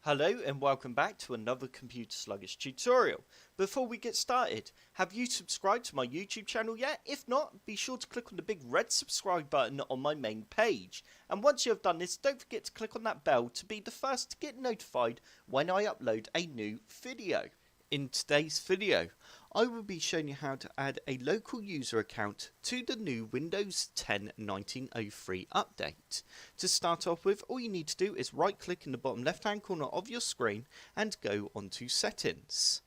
Hello and welcome back to another Computer Sluggish tutorial. Before we get started, have you subscribed to my YouTube channel yet? If not, be sure to click on the big red subscribe button on my main page. And once you have done this, don't forget to click on that bell to be the first to get notified when I upload a new video. In today's video, I will be showing you how to add a local user account to the new Windows 10 1903 update. To start off with, all you need to do is right click in the bottom left hand corner of your screen and go onto settings.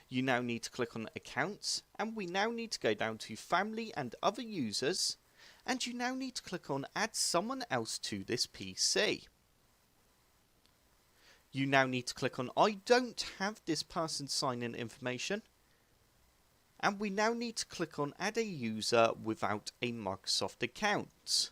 You now need to click on accounts, and we now need to go down to family and other users, and you now need to click on add someone else to this PC. You now need to click on I don't have this person's sign-in information. And we now need to click on add a user without a Microsoft account.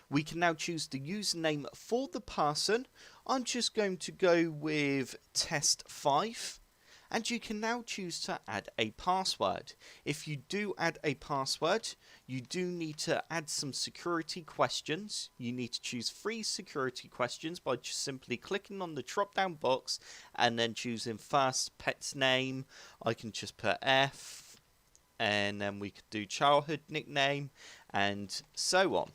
We can now choose the username for the person. I'm just going to go with test5. And you can now choose to add a password. If you do add a password, you do need to add some security questions. You need to choose 3 security questions by just simply clicking on the drop down box and then choosing first pet's name. I can just put F, and then we could do childhood nickname and so on.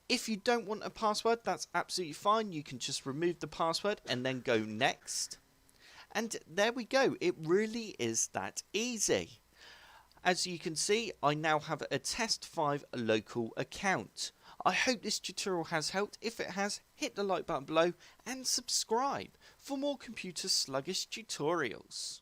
If you don't want a password, that's absolutely fine. You can just remove the password and then go next. And there we go, it really is that easy. As you can see, I now have a Test5 local account. I hope this tutorial has helped. If it has, hit the like button below and subscribe for more computer sluggish tutorials.